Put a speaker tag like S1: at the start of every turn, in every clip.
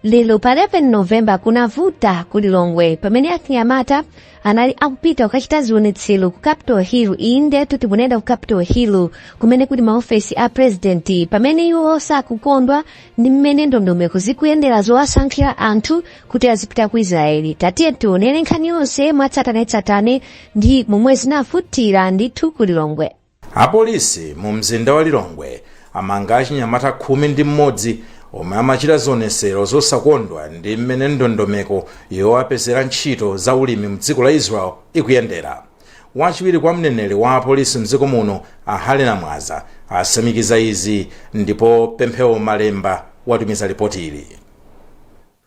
S1: Lero pa 11 Novemba kunavuta ku Lilongwe pamene achinyamata anali akupita kukachita zionetsero ku Capitol Hill. Inde tuti munenda ku Capitol Hill kumene kuli maofesi a president, pamene iwo sakukondwa ndi mmene ndondomeko zikuyendera zowasankhira anthu kuti azipita ku Israeli. Tatiye tionere nkhani yonse mwatsatanetsatane ndi momwe zinafutira ndithu ku Lilongwe.
S2: Apolice mu mzinda wa Lilongwe amanga achinyamata 11 omwe amachita zionetsero zosakondwa ndi mmene ndondomeko yowapezera ntchito za ulimi mdziko la Israel ikuyendera. Wachiwiri kwa mneneri wa apolisi mdziko muno Ahalina Mwaza asimikiza izi ndipo Pemphero Malemba watumiza ripoti ili.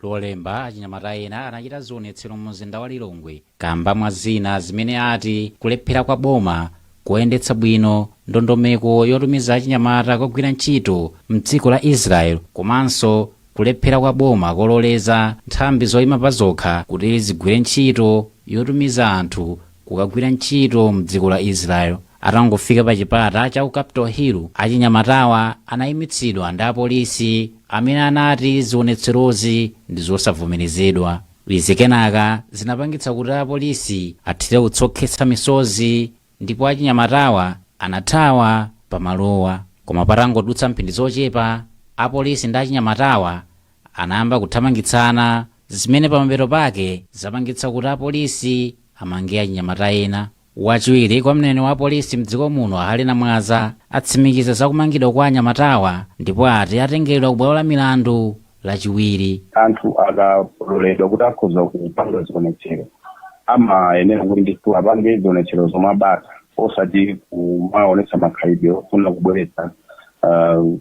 S3: Lolemba achinyamata ena anachita zionetsero mu mzinda wa Lilongwe kamba mwa zina zimene ati kulephera kwa boma kuyendetsa bwino ndondomeko yotumiza achinyamata kugwira ntchito mdziko la Israel, komanso kulephera kwa boma kololeza nthambi zoyima pa zokha kuti zigwire ntchito yotumiza anthu kukagwira ntchito mdziko la Israel. Atangofika pa chipata cha ku Capitol Hill, achinyamatawa anayimitsidwa ndi apolisi amene anati zionetserozi ndi zosavomerezedwa. Izi kenaka zinapangitsa kuti apolisi athire kutsokhetsa misozi ndipo achinyamatawa anathawa pamalowa. Koma patangodutsa mphindi zochepa, apolisi ndi achinyamatawa anayamba kuthamangitsana, zimene pamapeto pake zapangitsa kuti apolisi amange achinyamata ena. Wachiwiri kwa mneneri wa apolisi mdziko muno Ahalina Mwaza atsimikiza za kumangidwa kwa anyamatawa ndipo ati atengedwa ku bwalo la milandu lachiwiri.
S4: Anthu akaloledwa kuti akhoza kupanga zionetsero amayenera kuti ndithu apange zionetsero zomabata osati kumaonetsa makhalidwe ofuna kubweretsa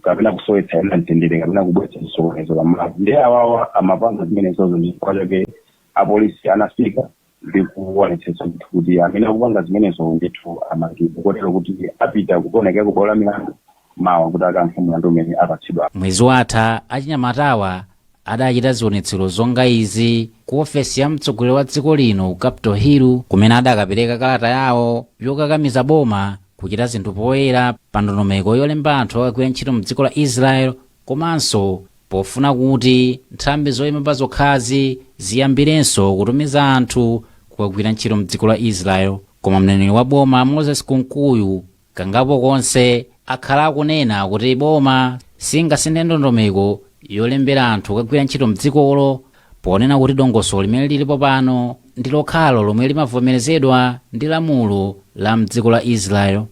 S4: kapena kusowetsa ena mtendere kapena kubweretsa zisokonezo pamalawi. Ndi awawa amapanga zimenezozo chifukwa chake apolisi anafika ndi kuonetsetsa kuti amene akupanga zimenezo ndithu amangidwe kotero kuti apita kuonekera ku bwalo la milandu mawa kuti akankhe mlandu umene apatsidwa.
S3: Mwezi watha achinyamatawa adachita zionetsero zonga izi ku ofesi ya mtsogoleri wa dziko lino ku Capitol Hill, kumene adakapereka kalata yawo yokakamiza boma kuchita zinthu poyera pa ndondomeko yolemba anthu akagwira ntchito mdziko la Israel, komanso pofuna kuti nthambi zoyima pa zokhazi ziyambirenso kutumiza anthu kukagwira ntchito mdziko la Israel. Koma mneneri wa boma Moses Kunkuyu kangapo konse akhala akunena kuti boma singasinthe ndondomeko yolembera anthu kukagwira ntchito mdzikolo, ponena kuti dongosolo limene lilipo pano ndi lokhalo lomwe limavomerezedwa ndi lamulo la mdziko la Israel.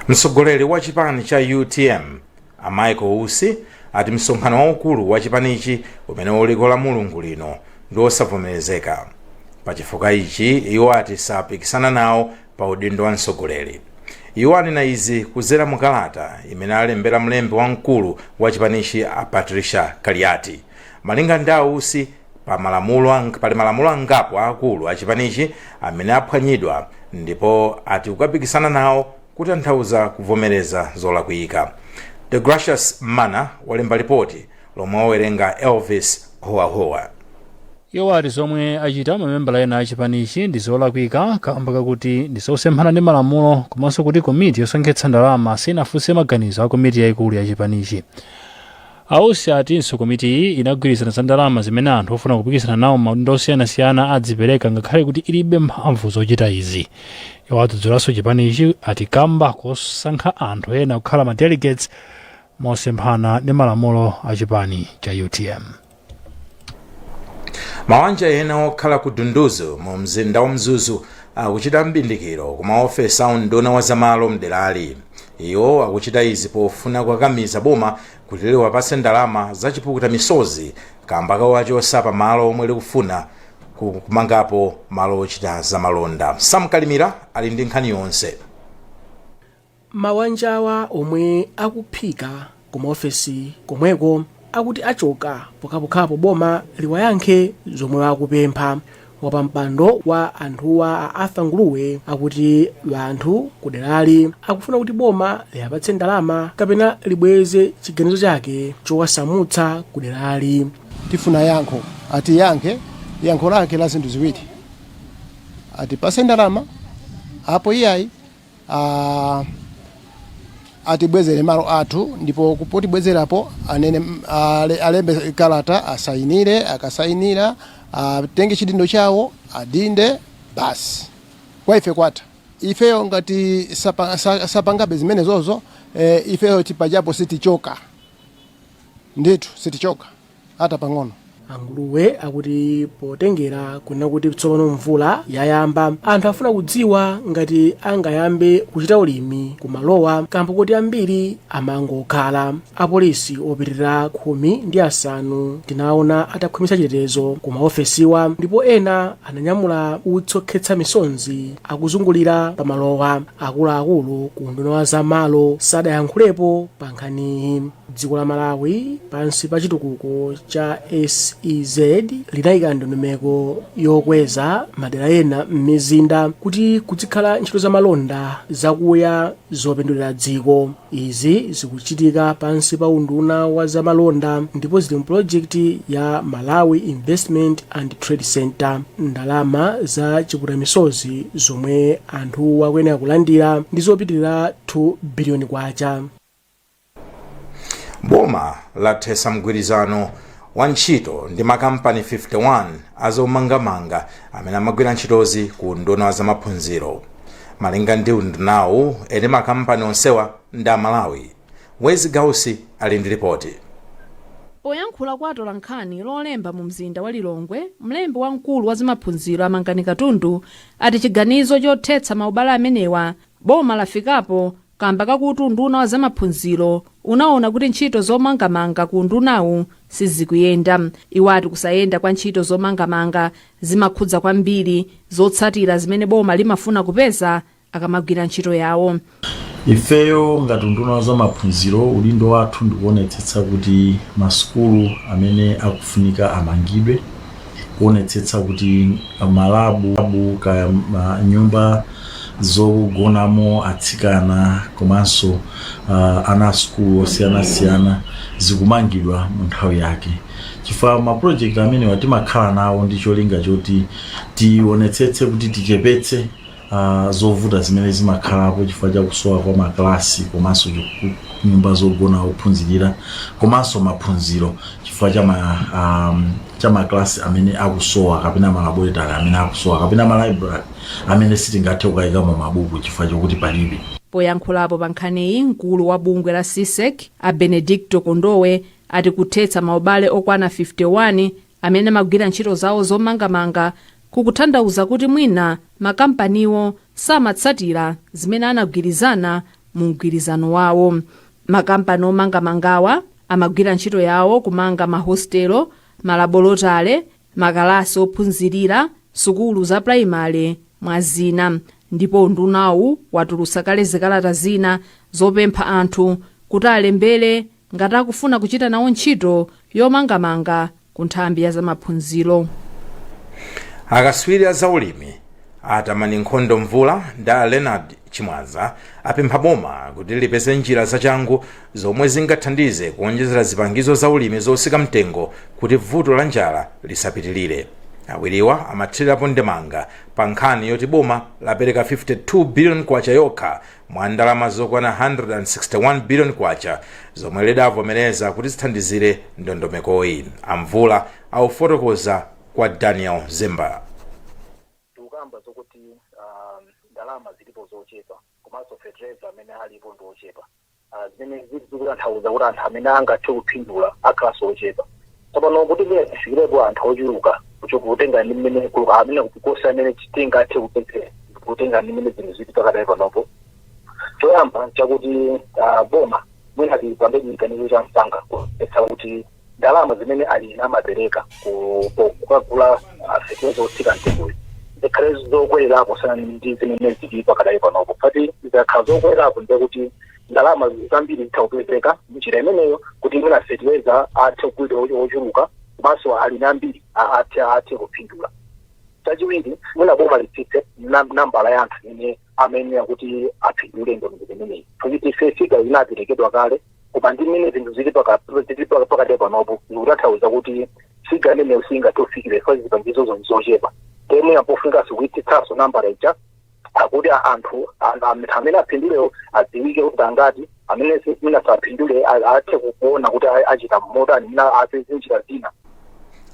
S2: Mtsogoleri wa chipani cha UTM Michael Usi ati msonkhano waukulu wa chipanichi umene uliko la mulungu lino ndi osavomerezeka. Pachifukwa ichi iwo ati sapikisana nawo pa udindo wa mtsogoleri. Iwo anena izi kudzera mukalata imene alembera mlembi wamkulu wa chipanichi Patricia Kaliati. Malinga ndi Usi pali malamulo angapo akulu a chipanichi amene aphwanyidwa, ndipo ati kukapikisana nawo kutanthauza kuvomereza zolakwika. The Gracious Mana walemba ripoti lomwe wawerenga Elvis Hoahoa.
S5: Iwo ati zomwe achita mamembala ena a chipanichi ndi zolakwika kamba kakuti ndi zosemphana ndi malamulo, komanso kuti komiti yosonkhetsa ndalama sinafunse maganizo a komiti yayikulu ya chipanichi. Ausi atinso komiti iyi inagwirizana za ndalama zimene anthu ofuna kupikisana nawo maudindo osiyanasiyana adzipereka ngakhale kuti ilibe mphamvu zochita izi. Iwo adzudzulaso chipanichi ati kamba kosankha anthu ena kukhala ma delegates mosemphana ndi malamulo a chipani cha UTM.
S2: Mawanja ena okhala ku Dunduzo mu mzinda wa Mzuzu akuchita mbindikiro ku maofesi a unduna wa zamalo mderali. Iwo akuchita izi pofuna kukakamiza boma kuti liwapatse ndalama zachipukuta misozi kamba kawachosapa malo omwe likufuna kumangapo malo ochita zamalonda. Samkalimira ali ndi nkhani yonse.
S6: Mawanjawa omwe akuphika ku maofesi komweko akuti achoka pokapokhapo boma liwayankhe zomwe akupempha. Wapampando wa anthuwa a Arthur Nguluwe akuti anthu kuderali akufuna kuti boma liyapatse ndalama kapena libweze chiganizo chake chowasamutsa kuderali.
S7: Tifuna yankho, ati yankho lake la zinthu ziwiri. Ati pase ndalama apo iyayi atibwezere malo athu, ndipo potibwezerapo anene alembe kalata asayinire, akasayinira atenge chidindo chawo adinde basi. Kwa ife kwata ifeyo ngati sapangabe zimene zozo ifeyo tipajapo sitichoka, nditu sitichoka hata pang'ono.
S6: Anguluwe akuti potengera kuna kuti tsopano mvula yayamba, anthu afuna kudziwa ngati angayambe kuchita ulimi kumalowa kampo kuti ambiri amangokhala. Apolice opitirira 15 tinaona atakhwimitsa chitetezo ku maofesiwa, ndipo ena ananyamula utsokhetsa misonzi akuzungulira pamalowa. Akuluakulu ku nduna wa zamalo sadayankhulepo pa nkhaniyi. Dziko la Malawi pansi pa chitukuko cha SEZ linayika ndondomeko yokweza madera ena m'mizinda kuti kuzikhala ntchito za malonda zakuya zopindulira dziko. Izi zikuchitika pansi pa unduna wa zamalonda ndipo zili mpulojekiti ya Malawi Investment and Trade Center. Ndalama za chiputamisozi zomwe anthu akuyenera kulandira ndi zopitirira 2 biliyoni kwacha.
S2: Boma lathesa mgwirizano wa ntchito ndi makampani 51 azomangamanga amene amagwira ntchitozi ku nduna wa zamaphunziro. Malinga ndi undunawu ene makampani onsewa ndi Malawi. Wezi Gausi ali ndi ripoti.
S8: Poyankhula kwa atolankhani lolemba mu mzinda wa Lilongwe, mlembi wamkulu wa zamaphunziro Amangani Katundu ati chiganizo chothetsa maubale amenewa boma lafikapo kamba kakuti unduna wa zamaphunziro unaona kuti ntchito zomangamanga ku undunawu sizikuyenda. Iwati kusayenda kwa ntchito zomangamanga zimakhudza kwambiri zotsatira zimene boma limafuna kupeza akamagwira ntchito yawo.
S9: Ifeyo ngati unduna wa zamaphunziro udindo wathu ndikuonetsetsa kuti masukulu amene akufunika amangidwe, kuonetsetsa kuti malabu kaya nyumba zogonamo atsikana komanso ana sukulu osiyana-siyana zikumangidwa mu nthawi yake. Chifukwa ma project amene watimakhala nawo ndi cholinga choti tionetsetse kuti tichepetse zovuta zimene zimakhalapo chifukwa cha kusowa kwa maklasi komanso nyumba zogona ophunzirira komanso maphunziro chifukwa cha maklasi amene akusowa kapena malaboratory amene akusowa kapena malibrary amene sitingathe kukayika mu mabuku chifukwa chokuti palibe.
S8: Poyankhulapo pa nkhaniyi, mkulu wa bungwe la CSEC a Benedicto Kondowe ati kuthetsa maubale okwana 51 amene amagwira ntchito zawo zomangamanga kukutanthauza kuti mwina makampaniwo samatsatira zimene anagwirizana mu mgwirizano wawo. Makampani omangamangawa amagwira ntchito yawo kumanga mahostelo, malaboratory, makalasi ophunzirira, sukulu za primary mwazina. Ndipo undunawu watulutsa kale zikalata zina zopempha anthu kuti alembere ngati akufuna kuchita nawo ntchito yomangamanga ku nthambi ya zamaphunziro.
S2: Akaswiri a zaulimi atamani nkhondo mvula nda Leonard Chimwaza apempha boma kuti lipeze njira zachangu zomwe zingathandize kuonjezera zipangizo zaulimi zosika mtengo kuti vuto la njala lisapitilire. Awiriwa amathirirapo ndemanga pa nkhani yoti boma lapereka 52 billion kwacha yokha mwa ndalama zokwana 161 billion kwacha zomwe lidavomereza kuti zithandizire ndondomekoyi. Amvula aufotokoza kwa Daniel Zemba.
S10: Tukamba zokuti ndalama zilipo zochepa komanso PETRA amene alipo ndi ochepa zimene zikutanthauza kuti anthu amene angathe kupindula akhala ochepa. Tsopano kuti tifikirepo anthu ochuluka kutenga ndi mmene amene kuposa amene tingathe kutenga ndi mmene zinthu zili pakati panopo. Choyamba chakuti boma mwina tipambe chiganizo cha msanga kuonetsa kuti ndalama zimene alina amapereka kukagula fetezo zotsika mtengo zikhale zokwerapo sana ndi zimene zili pakati panopo. Pati zikakhala zokwerapo ndiye kuti ndalama zambiri zithaupezeka njira imeneyo kuti mwina fetezo athe kugwira ochuluka komanso alina ambiri athe kupindula. Chachiwiri mwina boma litsitse nambala ya anthu amene kuti apindule ndondomeko imeneyi. Kuti figa inaperekedwa kale koma ndi mmene zinthu zili pakati panopo zikutanthauza kuti figa imeneyo singathe kwa zipangizo zochepa. Temwe apofunikaso kuitsitsanso nambala ija akuti anthu amene apindulewo adziwike kuti angati amene mina sapindule athe kuona kuti achita motani mina apeze njira zina.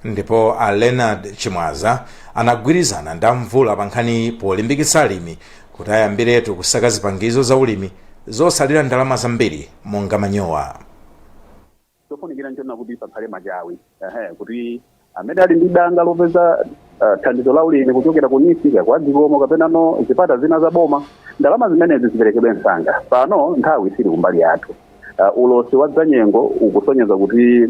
S2: Ndipo a Leonard Chimwaza anagwirizana ndi Mvula pa nkhani polimbikitsa alimi kuti ayambiretu kusaka zipangizo za ulimi zosalira ndalama zambiri monga manyowa.
S4: Tofunikira nchona kuti pakhale machawi kuti amene ali ndi danga lopeza thandizo la ulimi kuchokera ku NISA kwa dzikomo kapena no zipata zina za boma, ndalama zimenezi ziperekedwe msanga. Pano nthawi sili kumbali yathu. Ulosi wa dzanyengo ukusonyeza kuti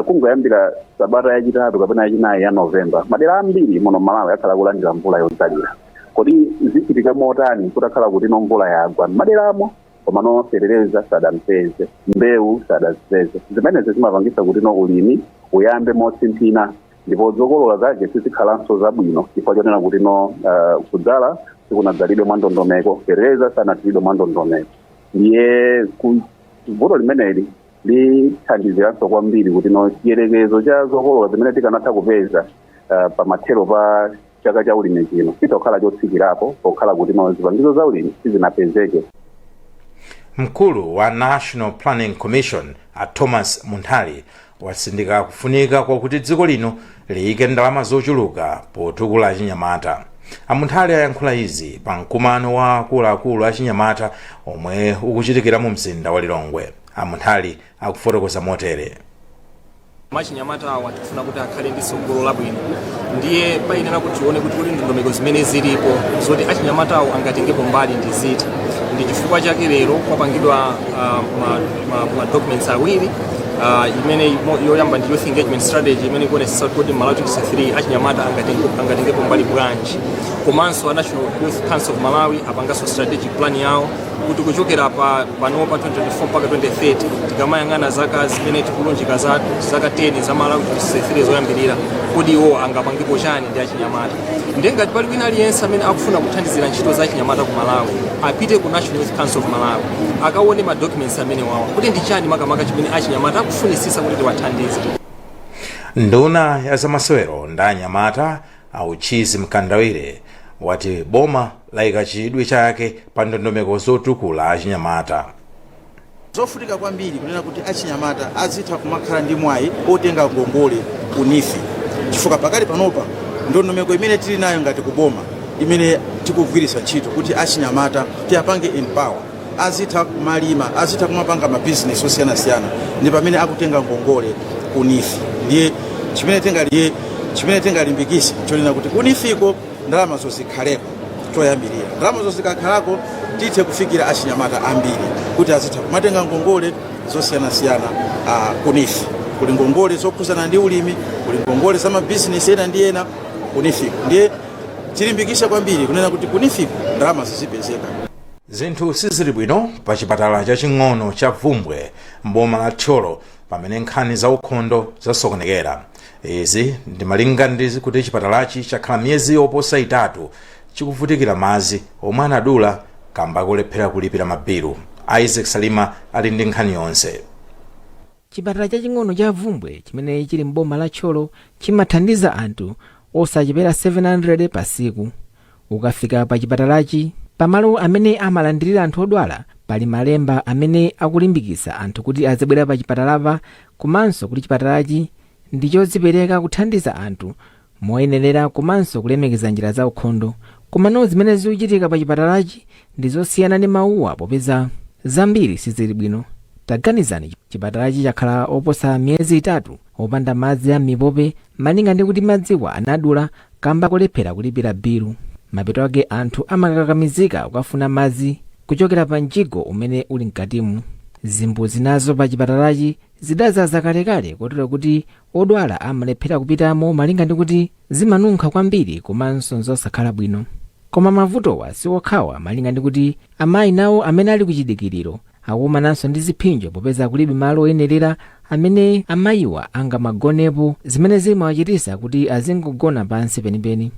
S4: kungoyambira sabata yachitatu kapena yachinayi ya Novemba madera ambiri muno Malawi akhala kulandira mvula yodzalira. Kodi zichitika motani kutakhala kuti no mvula yagwa maderamo koma no serereza sadampeze, mbewu sadazipeze. Zimenezi zimapangisa kuti no ulimi uyambe motsinthina ndipo zokolola zake sizikhalanso zabwino chifukwa chonena kuti no kudzala sikunadzalidwe mwa ndondomeko, serereza sanatilidwe mwa ndondomeko. Ndiye vuto limeneli lithandiziranso kwambiri kuti no chiyerekezo cha zokolola zimene tikanatha kupeza pa mathero pa chaka cha ulimi chino chitokhala chotsikirapo pokhala kuti no zipangizo za ulimi sizinapezeke.
S2: Mkulu wa National Planning Commission a Thomas Munthali watsindika kufunika kwakuti dziko lino liyike ndalama zochuluka potukula achinyamata. Munthali ayankhula izi pa mkumano wa akuluakulu achinyamata omwe ukuchitikira mu mzinda wa Lilongwe. Munthali akufotokoza motere.
S11: Achinyamata awa tikufuna kuti akhale ndi tsogolo labwino, ndiye payenera kuti tione kuti kuli ndondomeko zimene zilipo zoti achinyamata awo angatengepo mbali ndi ziti. Ndi chifukwa chake lero kwapangidwa ma documents awiri imene yoyamba ndi youth engagement strategy imene ikuonetsa kuti Malawi 23 achinyamata angatengepo mbali bwanji, komanso National Youth Council of Malawi apanganso strategic plan yawo kuti kuchokera pano pa 2024 mpaka 2030 tikamayang'ana zaka zimene tikulunjika za zaka 10 za Malawi 23 zoyambirira kuti iwo angapangepo chani ndi achinyamata. Ndiye ngati pali wina aliyense amene akufuna kuthandizira ntchito za achinyamata ku Malawi apite ku National Youth Council of Malawi akaone ma documents amene wawo kuti ndi chani makamaka chimene achinyamata akufunisisa kuti tiwathandize.
S2: Nduna ya zamasewero ndi anyamata auchizi mkandawire wati boma layika chidwi chake pa ndondomeko zotukula achinyamata.
S12: Zofunika kwambiri kunena kuti achinyamata azitha kumakhala ndi mwayi otenga ngongole ku NISA chifukwa pakali panopa ndondomeko imene tili nayo ngati kuboma imene tikugwiritsa ntchito kuti achinyamata tiyapange empower, azitha kumalima, azitha kumapanga ma business osiyanasiyana ndi pamene akutenga ngongole ku NISA. Ndiye chimene tingalimbikise chonena kuti ku NISA ndalama zozikhaleko toyambirira, ndalama zozikakhalako tithe kufikira achinyamata ambiri kuti azitha kumatenga ngongole zosiyanasiyana ku NISA. Kuli ngongole zokhuzana ndi ulimi, kuli ngongole za mabizinesi ena ndi ena ku NISA. Ndiye tilimbikisa kwambiri kunena kuti ku NISA ndalama zizipezeka.
S2: Zinthu sizili bwino pa chipatala chaching'ono cha Vumbwe mboma la Tcholo pamene nkhani za ukhondo zasokonekera. Izi ndi malinga ndi kuti chipatalachi chakhala miyezi yoposa 3 chikuvutikira madzi omwe anadula kamba kulephera kulipira mabilu. Isaac Salima ali ndi nkhani yonse.
S13: Chipatala chaching'ono cha Vumbwe chimene chili mboma la Tcholo chimathandiza anthu osachepera 700 pa tsiku. Ukafika pa chipatalachi pamalo amene amalandirira anthu odwala pali malemba amene akulimbikitsa anthu kuti azibwera pa chipatalapa, komanso kuti chipatalachi ndi chodzipereka kuthandiza anthu moyenerera komanso kulemekeza njira za ukhondo. Komano zimene zikuchitika pa chipatalachi ndi zosiyana ndi mawuwa popeza zambiri sizili bwino. Taganizani chipatalachi chakhala oposa miyezi 3 opanda madzi a mipope malinga ndi kuti madziwa anadula kamba kulephera kulipira bilu. Mapeto ake anthu amakakamizika kukafuna madzi kuchokera pa mjigo umene uli mkatimu. Zimbuzi nazo pa chipatalachi zidazaza kalekale kotero kuti odwala amalephera kupitamo malinga ndi kuti zimanunkha kwambiri komanso zosakhala bwino. Koma mavutowa siwokhawa malinga ndi kuti amayi nawo amene ali kuchidikiriro akumananso ndi ziphinjo popeza kulibe malo oyenerera amene amayiwa angamagonepo, zimene zimawachitisa kuti azingogona pansi penipeni.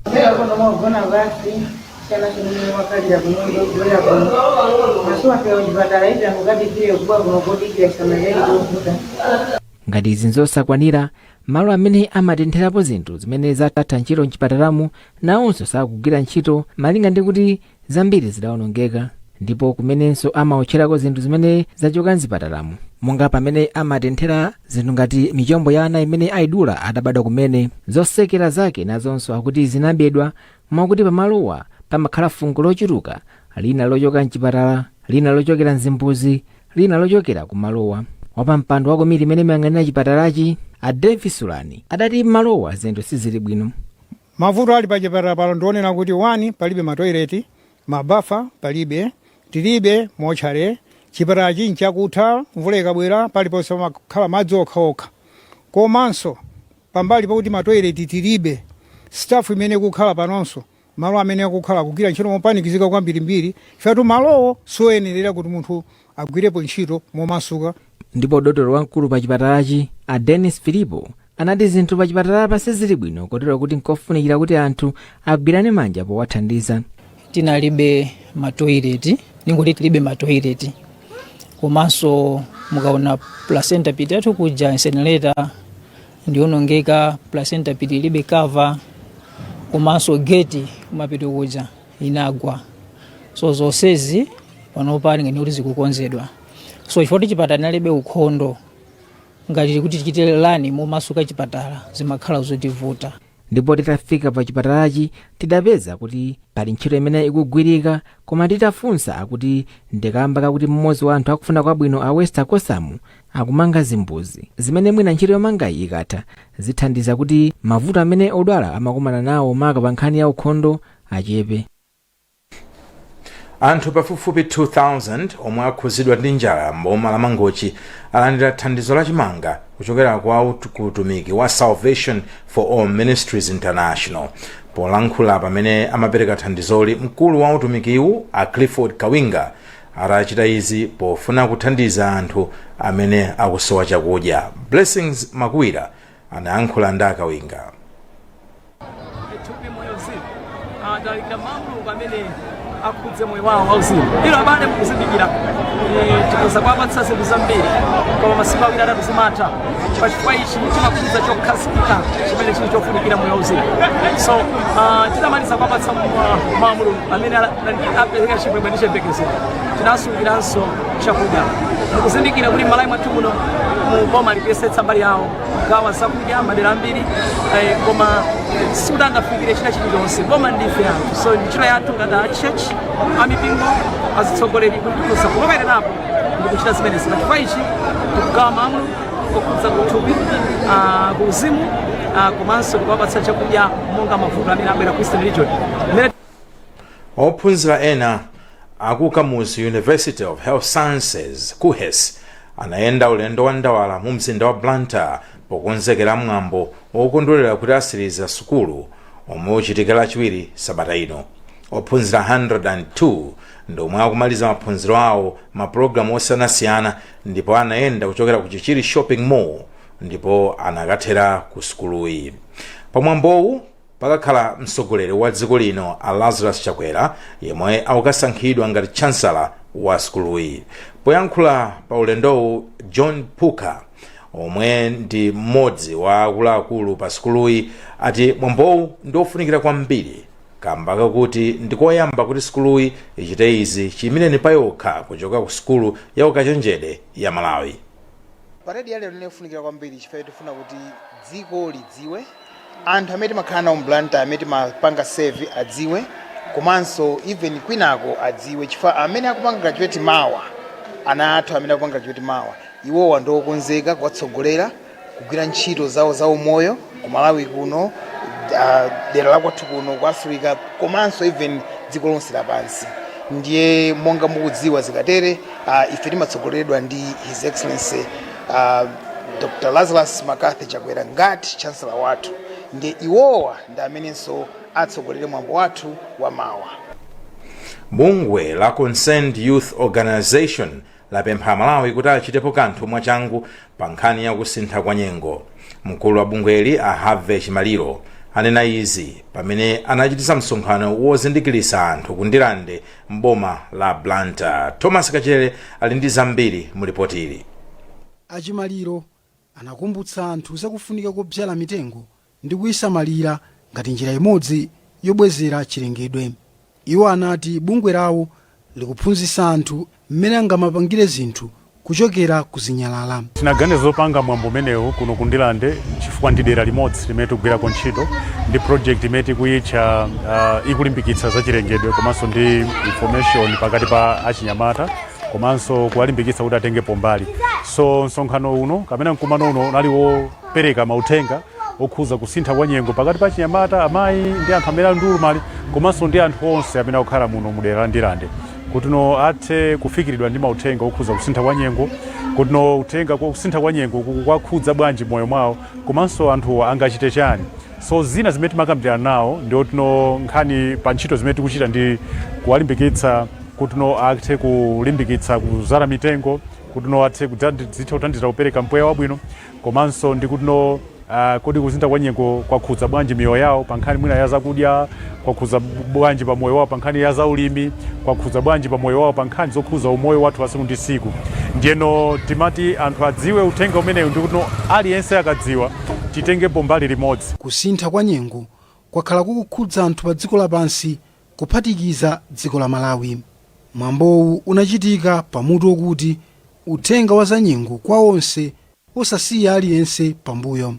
S13: Ngati izi nzosakwanira, malo amene amatentherapo zinthu zimene zatha ntchito mchipatalamu nawonso sakugwira ntchito malinga ndi kuti zambiri zidawonongeka. ndipo kumenenso amaotcherako zinthu zimene zachoka mzipatalamu, monga pamene amatenthera zinthu ngati michombo ya ana imene aidula adabadwa kumene. Zosekera zake nazonso akuti zinabedwa mwakuti pamalowa pamakhala fungo lochuluka, lina lochoka mchipatala, lina lochokera mzimbuzi, lina lochokera kumalowa. Wapampando wa komiti imene imayang'anira chipatalachi a Davis Sulani adati malowa zinthu sizili bwino.
S14: Mavuto ali pa chipatala pano ndionera kuti 1 palibe matoileti, mabafa palibe, tilibe mochare, chipatala chinji chakutha, mvula ikabwera paliponse pamakhala madzi okhaokha. Komanso pambali pakuti matoileti tilibe, staff imene kukhala panonso malo amene akukhala kugwira ntchito mopanikizika kwambirimbiri, chifukwa malowo soyenerera kuti munthu agwirepo ntchito momasuka.
S13: Ndipo dotolo wamkulu pa chipatalachi a Dennis Filipo anati zinthu pa chipatala pasi zili bwino, kotero kuti nkofunikira kuti anthu agwirane manja powathandiza.
S15: Tinalibe matoileti, ningoti tilibe matoileti. Komanso mukaona placenta piti yathu kuja inseminator ndionongeka, placenta piti ilibe cover, komanso geti kumapito kuja inagwa. So zonsezi panopa ngati kuti zikukonzedwa. So chifukwa chipatala nalibe ukhondo ngati kuti tichitelani momasuka chipatala zimakhala zotivuta.
S13: Ndipo titafika pa chipatalachi tidapeza kuti pali ntchito imene ikugwirika, koma titafunsa akuti ndikamba kakuti mmodzi wa anthu akufuna kwabwino a West Kosamu akumanga zimbuzi zimene mwina ntchito yomangayi ikatha zithandiza kuti mavuto amene odwala amakumana nawo maka pa nkhani ya ukhondo achepe.
S2: Anthu pafupifupi 2000 omwe akhuzidwa ndi njala m'boma la Mangochi alandira thandizo la chimanga kuchokera kwa utumiki wa Salvation for All Ministries International. Polankhula pamene amapereka thandizoli, mkulu wa utumikiwu a Clifford Kawinga atachita izi pofuna kuthandiza anthu amene akusowa chakudya. Blessings Makwira anayankhula ndi Kawinga.
S16: Akudze moyo wawo wauzimu ilo abale mukuzindikira tikuza kwapatsa zinthu zambiri koma masiku awiri atatu zimatha pachifukwa ichi chimakhuza chokhazikika chimene chili chofunikira moyo wauzimu. So titamaliza kwapatsa Mulungu amene apereka chimwemwe ndi chiyembekezo, tinasungiranso chakudya. Mukuzindikira kuti m'Malawi mwathu muno muboma likuyesetsa mbali yawo kugawa zakudya madera ambiri, koma sikuti angafikire china chilichonse. Boma ndife anthu, so ntchito yathu ngati a church, amipingo, azitsogoleri kuti kulowererapo ndi kuchita zimenezi. Pachifukwa ichi tikugawa mawu okudza kuthupi, kuuzimu, komanso kuwapatsa chakudya monga mavuto amene abwera ku Eastern Region.
S2: Ophunzira ena akukamuzi University of Health Sciences KUHES anayenda ulendo wa ndawala mu mzinda wa Blantyre pokonzekera mwambo wokondwerera kuti asiriza sukulu omwe uchitikira lachiwiri sabata ino. Ophunzira 102 ndomwe akumaliza maphunziro awo mapulogalamu osiyanasiyana, ndipo anayenda kuchokera ku Chichiri Shopping Mall ndipo anakathera ku sukuluyi. Pamwambowu pakakhala mtsogoleri wa dziko lino a Lazarus Chakwera yemwe akukasankhidwa ngati chancellor wa sukuluyi. Poyankhula pa ulendowu, John Puka omwe ndi mmodzi wa akuluakulu pa sukuluyi ati mwambowu ndiofunikira kwambiri kamba kakuti ndikoyamba kuti sukuluyi ichite izi chiyimire pa yokha kuchoka ku sukulu ya ukachenjede ya Malawi.
S17: Paredi ya lero ndiofunikira kwambiri chifukwa tifuna kuti dziko lidziwe, anthu amene timakhala nawo Blantyre amene timapanga save adziwe, komanso even kwinako adziwe chifukwa amene akupanga graduate mawa, ana athu amene akupanga graduate mawa iwowa ndokonzeka kuwatsogolera kugwira ntchito zawo za umoyo ku Malawi kuno, dera la kwathu kuno ku Africa, komanso even dziko lonse lapansi. Ndiye monga mukudziwa zikatere ife timatsogoleredwa ndi His Excellency Dr. Lazarus Chakwera ngati chancellor wathu, ndiye iwowa ndi amenenso atsogolere mwambo wathu wa mawa.
S2: Bungwe la Concerned Youth Organization lapempha Malawi kuti achitepo kanthu mwachangu pa nkhani ya kusintha kwa nyengo. Mkulu wa bungweli a Have Chimaliro anena izi pamene anachitisa msonkhano wozindikilisa anthu kundilande mboma la Blantyre. Thomas Kachere ali ndi zambiri mu ripoti ili.
S18: Achimaliro anakumbutsa anthu zakufunika kubyala mitengo ndi kuyisamalira ngati njira imodzi yobwezera chilengedwe. Iwo anati bungwe lawo likuphunzitsa anthu mmene angamapangire zinthu kuchokera kuzinyalala.
S19: Tinaganiza zopanga mwambo umenewu kuno kundilande chifukwa ndi dera limodzi limene tikugwirako ntchito ndi project imene tikuyitcha ikulimbikitsa za chilengedwe komanso ndi information pakati pa achinyamata komanso kuwalimbikitsa kuti atengepo mbali. So msonkhano uno kapena mkumano uno unali wopereka mauthenga okhuza kusintha kwa nyengo pakati pa achinyamata, amayi ndi anthu amene ali ndi ulumali komanso ndi anthu onse amene akukhala muno mudera la ndilande kuti no athe kufikiridwa ndi mauthenga okhuza kusintha kwa nyengo, kuti no uthenga kwa kusintha kwa nyengo kwakhudza bwanji moyo mwawo komanso anthu angachite chani. So zina zimene timakambirana nawo ndio tino nkhani pa ntchito zimene tikuchita ndi kuwalimbikitsa kuti no athe kulimbikitsa kuzala mitengo, kuti no athe kuthandiza kupereka mpweya wabwino komanso ndi kuti no kodi kusintha kwa nyengo kwakhudza bwanji miyoyo yawo pa nkhani mwina ya zakudya, kwakhudza bwanji pa moyo wawo pa nkhani ya zaulimi, kwakhudza bwanji pa moyo wawo pa nkhani zokhuza umoyo wathu wa tsiku ndi tsiku. Ndiyeno timati anthu adziwe uthenga umenewu ndi kuti aliyense akadziwa titengepo mbali limodzi.
S18: Kusintha kwa nyengo kwakhala kukukhudza anthu pa dziko lapansi kuphatikiza dziko la Malawi. Mwambowu unachitika pamutu wokuti uthenga wa za nyengo kwa onse osasiya aliyense pambuyo.